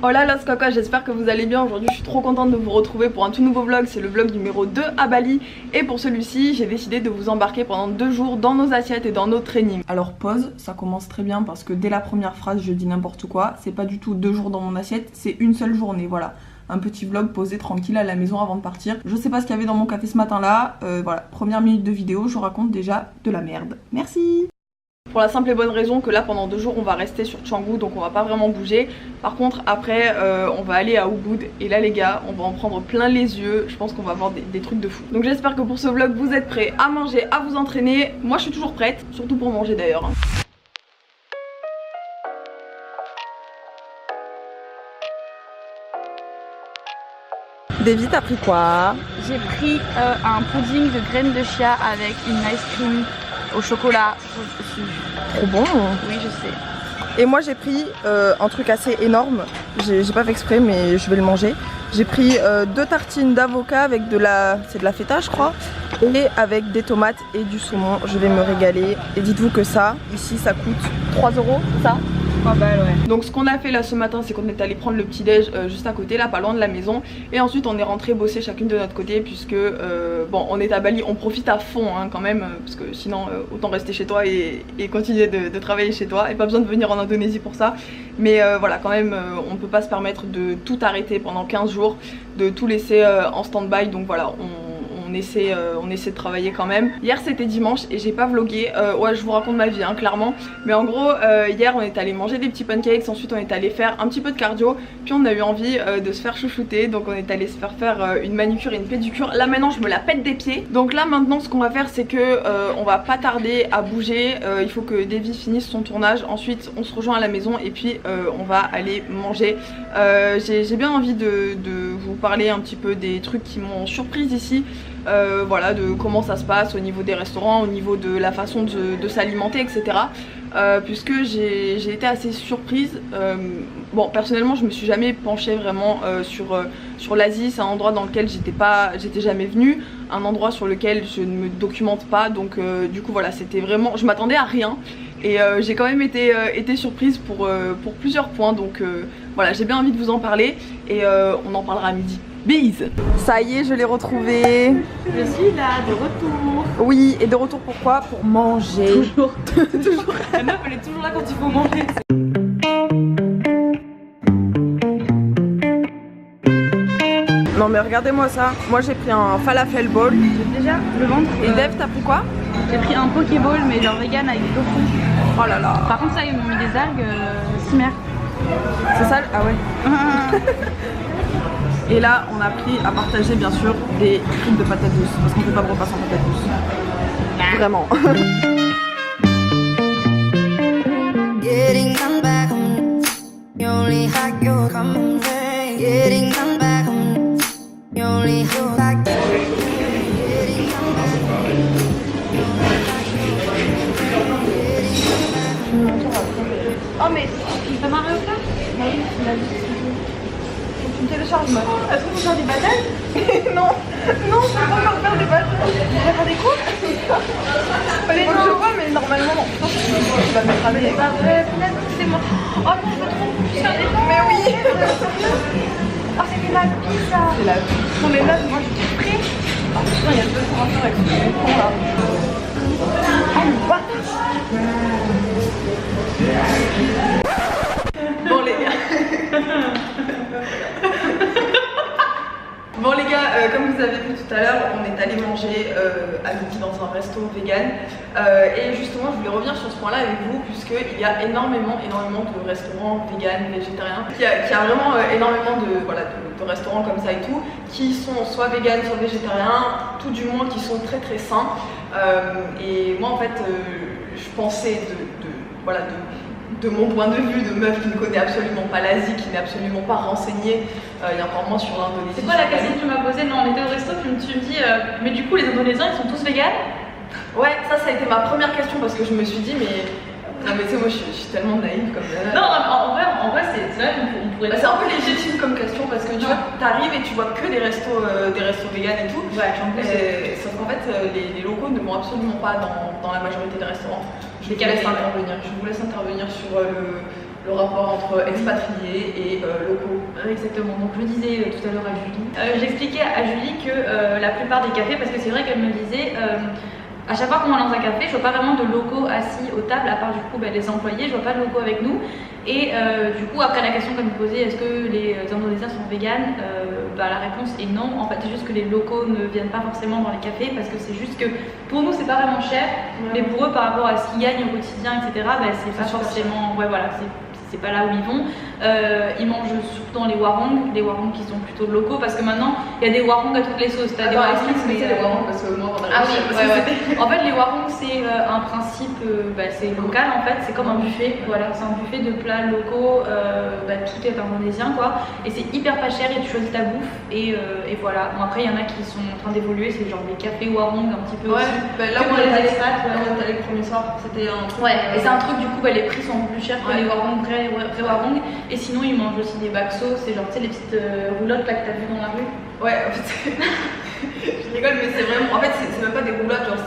Hola los cocos, j'espère que vous allez bien. Aujourd'hui je suis trop contente de vous retrouver pour un tout nouveau vlog. C'est le vlog numéro 2 à Bali. Et pour celui-ci j'ai décidé de vous embarquer pendant 2 jours dans nos assiettes et dans nos trainings. Alors pause, ça commence très bien parce que dès la première phrase je dis n'importe quoi. C'est pas du tout 2 jours dans mon assiette, c'est une seule journée, voilà. Un petit vlog posé tranquille à la maison avant de partir. Je sais pas ce qu'il y avait dans mon café ce matin là. Voilà, première minute de vidéo, je vous raconte déjà de la merde. Merci. Pour la simple et bonne raison que là pendant 2 jours on va rester sur Canggu, donc on va pas vraiment bouger. Par contre après on va aller à Ubud et là les gars on va en prendre plein les yeux. Je pense qu'on va voir des trucs de fou. Donc j'espère que pour ce vlog vous êtes prêts à manger, à vous entraîner. Moi je suis toujours prête, surtout pour manger d'ailleurs. Davy, t'as pris quoi? J'ai pris un pudding de graines de chia avec une ice cream au chocolat dessus. Trop bon. Oui, je sais. Et moi j'ai pris un truc assez énorme. J'ai pas fait exprès mais je vais le manger. J'ai pris 2 tartines d'avocat avec c'est de la feta je crois. Et avec des tomates et du saumon. Je vais me régaler. Et dites-vous que ça, ici ça coûte 3 €, ça. 3 balles, ouais. Donc ce qu'on a fait là ce matin, c'est qu'on est allé prendre le petit déj juste à côté, là pas loin de la maison. Et ensuite on est rentré bosser chacune de notre côté puisque bon on est à Bali, on profite à fond hein, quand même parce que sinon autant rester chez toi et continuer de travailler chez toi et pas besoin de venir en Indonésie pour ça. Mais voilà quand même on peut pas se permettre de tout arrêter pendant 15 jours, de tout laisser en stand-by. Donc voilà on essaie de travailler quand même. Hier c'était dimanche et j'ai pas vlogué. Ouais je vous raconte ma vie hein, clairement. Mais en gros hier on est allé manger des petits pancakes. Ensuite on est allé faire un petit peu de cardio. Puis on a eu envie de se faire chouchouter. Donc on est allé se faire une manucure et une pédicure. Là maintenant je me la pète des pieds. Donc là maintenant ce qu'on va faire c'est que on va pas tarder à bouger. Il faut que Davy finisse son tournage. Ensuite on se rejoint à la maison et puis on va aller manger. J'ai bien envie de vous parler un petit peu des trucs qui m'ont surprise ici. Voilà, de comment ça se passe au niveau des restaurants, au niveau de la façon de s'alimenter, etc. Puisque j'ai été assez surprise. Bon, personnellement, je me suis jamais penchée vraiment sur l'Asie. C'est un endroit dans lequel j'étais jamais venue, un endroit sur lequel je ne me documente pas. Donc, du coup, voilà, c'était vraiment. Je m'attendais à rien. Et j'ai quand même été surprise pour plusieurs points. Donc, voilà, j'ai bien envie de vous en parler. Et on en parlera à midi. Bise. Ça y est, je l'ai retrouvé. Je suis là, de retour. Oui, et de retour pourquoi? Pour manger. Toujours. Toujours. La meuf, elle est toujours là quand il faut manger. Non mais regardez-moi ça. Moi j'ai pris un falafel bowl. J'ai déjà le ventre. Et Dev, t'as pris quoi? J'ai pris un pokéball mais genre vegan avec des tofu. Oh là là. Par contre ça ils m'ont mis des algues cimer. C'est ça? Ah ouais. Et là on a pris à partager bien sûr des frites de patates douces. Parce qu'on fait pas de repas sans patates douces. Vraiment. Oh mais t'as marre au plat? Tu me télécharges moi. Est-ce qu'on peut faire des batailles? Non, non, je peux pas encore faire des batailles. On va faire des cours? Fallait que je vois mais normalement non. Tu vas me cramer. C'est pas vrai, c'est moi. Oh non, je veux trop faire des cours. Mais oui. Oh c'était la vie ça. C'est la vie. Non mais là, moi je suis prêt. Ah putain, il y a 2 jours à faire avec ce con là. Oh le bâtard. Bon les gars. Bon les gars, comme vous avez vu tout à l'heure, on est allé manger à midi dans un resto vegan. Et justement, je voulais revenir sur ce point-là avec vous, puisqu'il y a énormément de restaurants vegan, végétariens. Il y a vraiment énormément de restaurants comme ça et tout, qui sont soit vegan, soit végétariens, tout du moins qui sont très très sains. Et moi en fait, je pensais de mon point de vue de meuf qui ne connaît absolument pas l'Asie, qui n'est absolument pas renseignée, et encore moins sur l'Indonésie. C'est quoi la question que tu m'as posée? Non, on était au resto, tu me dis mais du coup les Indonésiens ils sont tous véganes? Ouais, ça a été ma première question parce que je me suis dit mais... Non mais tu sais moi je suis tellement naïve comme ça. Non, en vrai c'est vrai qu'on pourrait... Bah, c'est un peu légitime comme question parce que tu vois, t'arrives et tu vois que des restos vegan et tout. Ouais, sauf qu'en fait les locaux ne vont absolument pas dans la majorité des restaurants. Je vous laisse intervenir sur le rapport entre expatriés et locaux. Exactement, donc je disais tout à l'heure à Julie, j'expliquais à Julie que la plupart des cafés, parce que c'est vrai qu'elle me disait à chaque fois qu'on va dans un café, je vois pas vraiment de locaux assis aux tables, à part du coup les employés, je vois pas de locaux avec nous. Et du coup, après la question qu'elle me posait, est-ce que les Indonésiens sont véganes, la réponse est non. En fait, c'est juste que les locaux ne viennent pas forcément dans les cafés parce que c'est juste que pour nous, c'est pas vraiment cher, mais pour eux, par rapport à ce qu'ils gagnent au quotidien, etc., c'est pas forcément. Ouais, voilà, c'est pas là où ils vont. Ils mangent surtout dans les warung qui sont plutôt locaux parce que maintenant il y a des warung à toutes les sauces. T'as des warung, mais les warung parce que moi on a En fait, les warung c'est un principe, c'est local en fait, c'est comme un buffet. Voilà, c'est un buffet de plats locaux, tout est indonésien quoi. Et c'est hyper pas cher et tu choisis ta bouffe et voilà. Bon, après, il y en a qui sont en train d'évoluer, c'est genre des cafés warung un petit peu aussi. Là on est allé le premier soir, c'était un truc. Ouais, et c'est un truc du coup, les prix sont un peu plus chers que les warung vrais warung. Et sinon, ils mangent aussi des bakso, c'est genre, tu sais, les petites roulottes là que t'as vu dans la rue. Ouais, en fait, je rigole, mais c'est vraiment. En fait, c'est même pas des roulottes, genre,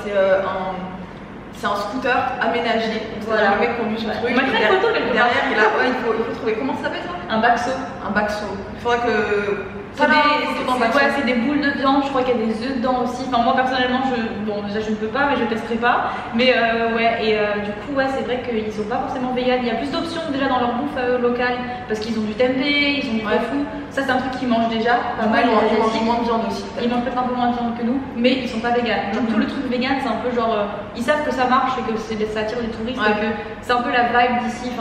c'est un scooter aménagé. Voilà. Le mec conduit son truc. On mettrait une photo quelque part. Derrière, il faut trouver. Comment ça s'appelle ça? Un bakso. Un bakso. Il faudra que. C'est des boules de viande, je crois qu'il y a des œufs dedans aussi. Enfin, moi personnellement, déjà je ne peux pas, mais je testerai pas. Mais du coup, c'est vrai qu'ils sont pas forcément véganes. Il y a plus d'options déjà dans leur bouffe locale parce qu'ils ont du tempeh, ils ont du tofu. Ça, c'est un truc qu'ils mangent déjà. Ils mangent moins de viande aussi. Ils mangent peut-être un peu moins de viande que nous, mais ils sont pas véganes. Donc, tout le truc vegan, c'est un peu genre. Ils savent que ça marche et que ça attire les touristes et que c'est un peu la vibe d'ici.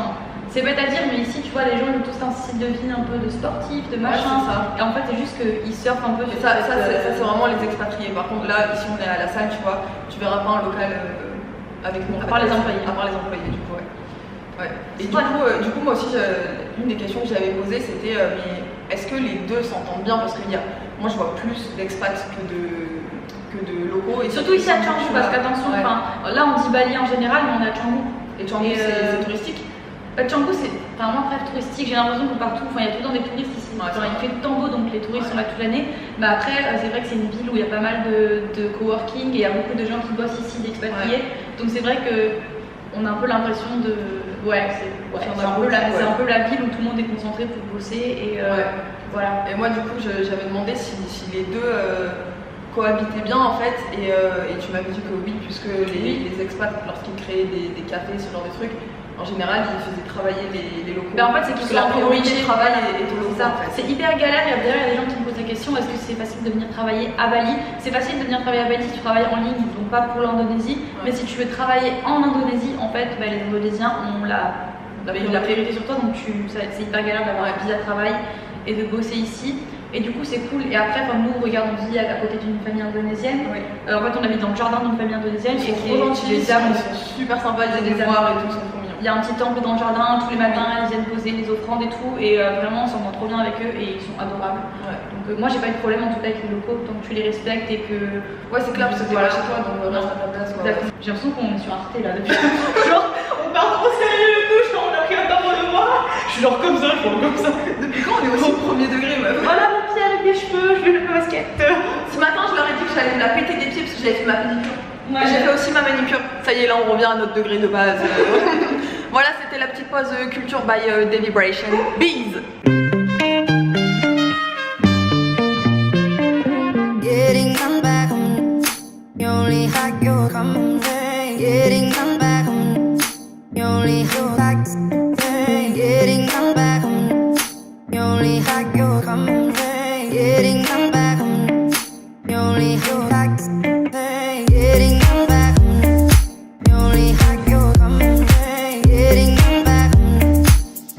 C'est bête à dire, mais ici, tu vois, les gens ils ont tous un style de vie un peu de sportif, de machin. Et en fait, c'est juste qu'ils surfent un peu sur ça. C'est vraiment les expatriés. Par contre, là, ici, on est à la salle, tu vois, tu verras pas un local avec nous. À part les employés. À part les employés, du coup, ouais. Et du coup, moi aussi, une des questions que j'avais posées, c'était mais est-ce que les deux s'entendent bien? Parce que moi, je vois plus d'expats que de locaux. Et surtout ici à Canggu, parce qu'attention, là, on dit Bali en général, mais on est à Canggu. Et Canggu, c'est touristique? Canggu, c'est vraiment très touristique. J'ai l'impression que partout, il y a tout le temps des touristes ici. Il fait tout en beau, donc les touristes sont là toute l'année. Mais après, c'est vrai que c'est une ville où il y a pas mal de coworking et il y a beaucoup de gens qui bossent ici, d'expatriés. Donc c'est vrai qu'on a un peu l'impression de. C'est un peu la ville où tout le monde est concentré pour bosser. Et voilà. Et moi, du coup, j'avais demandé si les deux cohabitaient bien en fait. Et tu m'avais dit que oui, puisque les expats, lorsqu'ils créaient des cafés, ce genre de trucs, en général, ils faisaient travailler les locaux. En fait, c'est qu'ils sont la priorité du travail est au local. C'est hyper galère. D'ailleurs, il y a des gens qui me posent la question, est-ce que c'est facile de venir travailler à Bali? C'est facile de venir travailler à Bali si tu travailles en ligne, donc pas pour l'Indonésie. Mais si tu veux travailler en Indonésie, en fait, les Indonésiens ont la priorité sur toi, donc c'est hyper galère d'avoir un visa de travail et de bosser ici. Et du coup, c'est cool. Et après, nous, regarde, on vit à côté d'une famille indonésienne. En fait, on habite dans le jardin d'une famille indonésienne. Ils sont trop gentils, ils sont super sympas, ils viennent voir et tout, ils sont trop mignons. Il y a un petit temple dans le jardin, tous les matins, ils viennent poser les offrandes et tout. Et vraiment, on s'entend trop bien avec eux et ils sont adorables. Donc, moi, j'ai pas eu de problème en tout cas avec les locaux, tant que tu les respectes et que. Ouais, c'est clair, parce que t'es pas chez toi, donc reste à ta place. J'ai l'impression qu'on est sur un thé là depuis. Genre, on part trop sérieux et tout, on a pris un temps de moi. Je suis genre comme ça, Depuis quand on est aussi au premier degré, meuf? Voilà mon pied avec les cheveux, je vais le basket. Ce matin, je leur ai dit que j'allais me la péter des pieds parce que j'avais fait ma pédicure. J'ai fait aussi ma manicure. Ça y est, là on revient à notre degré de base. Voilà, c'était la petite pause culture by Délibration. Bees! Getting on back home, you only had your company. Getting on back home, you only had tax. Getting on back home, you only had your company. Getting on back home, you only had tax. Getting on back home, you only had your company. Getting on back home,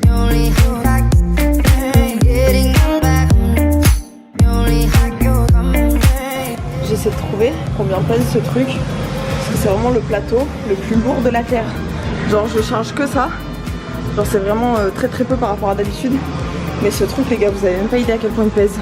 you only had tax. Getting on back home, you only had your company. J'essaie de trouver combien pèse ce truc parce que c'est vraiment le plateau le plus lourd de la terre. Genre je charge que ça. Genre c'est vraiment très peu par rapport à d'habitude. Mais ce truc les gars, vous avez même pas idée à quel point il pèse.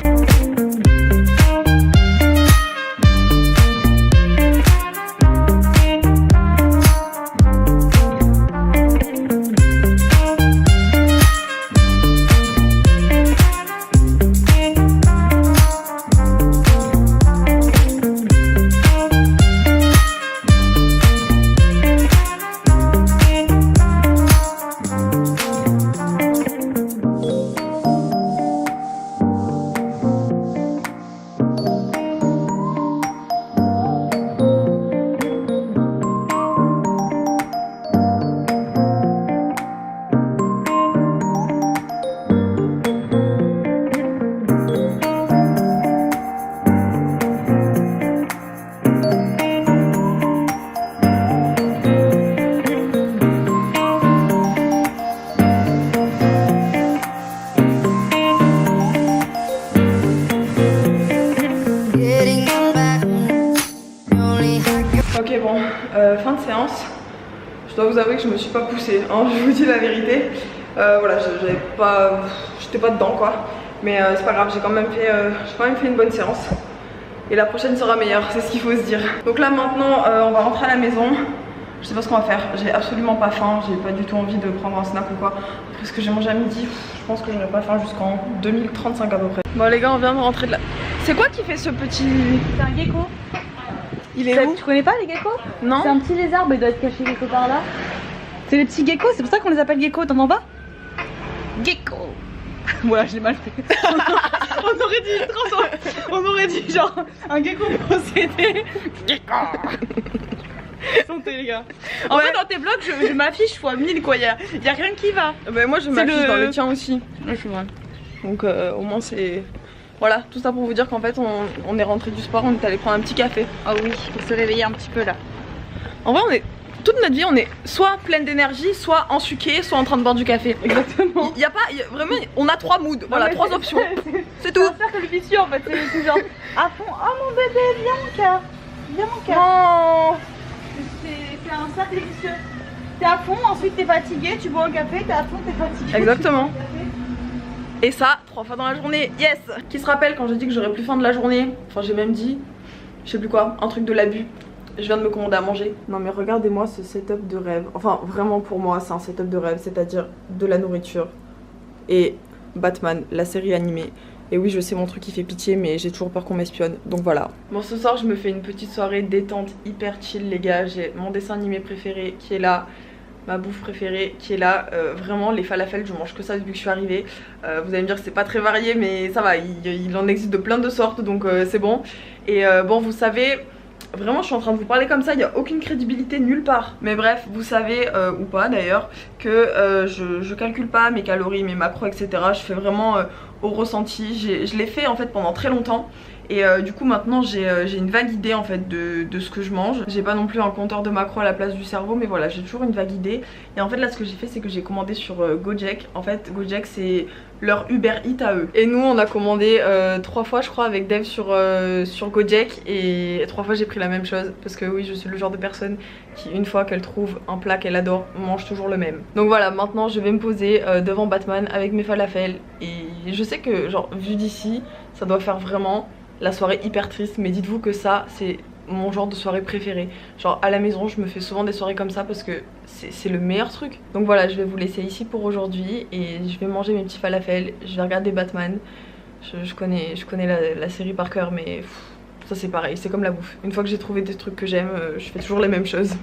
Je dois vous avouer que je me suis pas poussée, hein, je vous dis la vérité. Voilà, j'étais pas dedans quoi. Mais c'est pas grave, j'ai quand même fait une bonne séance. Et la prochaine sera meilleure, c'est ce qu'il faut se dire. Donc là maintenant, on va rentrer à la maison. Je sais pas ce qu'on va faire, j'ai absolument pas faim, j'ai pas du tout envie de prendre un snack ou quoi. Après ce que j'ai mangé à midi, je pense que j'aurai pas faim jusqu'en 2035 à peu près. Bon les gars, on vient de rentrer de là. C'est quoi qui fait ce petit... C'est un gecko. Il est où? Tu connais pas les geckos? Non. C'est un petit lézard, mais il doit être caché quelque part là. C'est les petits geckos, c'est pour ça qu'on les appelle geckos, t'entends pas? Gecko. Voilà, je l'ai mal fait. on aurait dit genre un gecko possédé. Gecko. Santé les gars. En fait dans tes vlogs je m'affiche fois 1000 quoi, y a rien qui va. Bah moi je m'affiche dans le tien aussi. Ouais, c'est vrai. Donc au moins c'est... Voilà, tout ça pour vous dire qu'en fait on est rentré du sport, on est allé prendre un petit café. Ah oui, pour se réveiller un petit peu là. En vrai toute notre vie on est soit pleine d'énergie, soit ensuquée, soit en train de boire du café. Exactement. Vraiment, on a 3 moods, voilà, 3 options. C'est tout. C'est un cercle vicieux en fait, c'est genre à fond, oh mon bébé, viens mon cœur. Viens mon cœur. Oh. C'est un cercle vicieux. T'es à fond, ensuite t'es fatigué, tu bois un café, t'es à fond, t'es fatigué. Exactement. Et ça, 3 fois dans la journée, yes. Qui se rappelle quand j'ai dit que j'aurais plus faim de la journée? Enfin j'ai même dit, je sais plus quoi, un truc de l'abus. Je viens de me commander à manger. Non mais regardez-moi ce setup de rêve. Enfin vraiment pour moi c'est un setup de rêve. C'est-à-dire de la nourriture et Batman, la série animée. Et oui je sais mon truc il fait pitié mais j'ai toujours peur qu'on m'espionne. Donc voilà. Bon ce soir je me fais une petite soirée détente hyper chill les gars. J'ai mon dessin animé préféré qui est là. Ma bouffe préférée qui est là, vraiment les falafels je mange que ça depuis que je suis arrivée. Vous allez me dire que c'est pas très varié mais ça va, il en existe de plein de sortes donc c'est bon. Et bon vous savez, vraiment je suis en train de vous parler comme ça, il n'y a aucune crédibilité nulle part. Mais bref, vous savez, ou pas d'ailleurs, que je calcule pas mes calories, mes macros etc. Je fais vraiment au ressenti, je l'ai fait en fait pendant très longtemps. Et du coup maintenant j'ai une vague idée en fait de ce que je mange. J'ai pas non plus un compteur de macros à la place du cerveau mais voilà j'ai toujours une vague idée. Et en fait là ce que j'ai fait c'est que j'ai commandé sur Gojek. En fait Gojek c'est leur Uber Eats à eux. Et nous on a commandé 3 fois je crois avec Dev sur Gojek. Et 3 fois j'ai pris la même chose. Parce que oui je suis le genre de personne qui une fois qu'elle trouve un plat qu'elle adore mange toujours le même. Donc voilà maintenant je vais me poser devant Batman avec mes falafels. Et je sais que genre vu d'ici ça doit faire vraiment la soirée hyper triste, mais dites-vous que ça c'est mon genre de soirée préférée. Genre à la maison je me fais souvent des soirées comme ça parce que c'est le meilleur truc. Donc voilà je vais vous laisser ici pour aujourd'hui et je vais manger mes petits falafels, je vais regarder Batman. Je connais la série par cœur mais ça c'est pareil, c'est comme la bouffe. Une fois que j'ai trouvé des trucs que j'aime, je fais toujours les mêmes choses.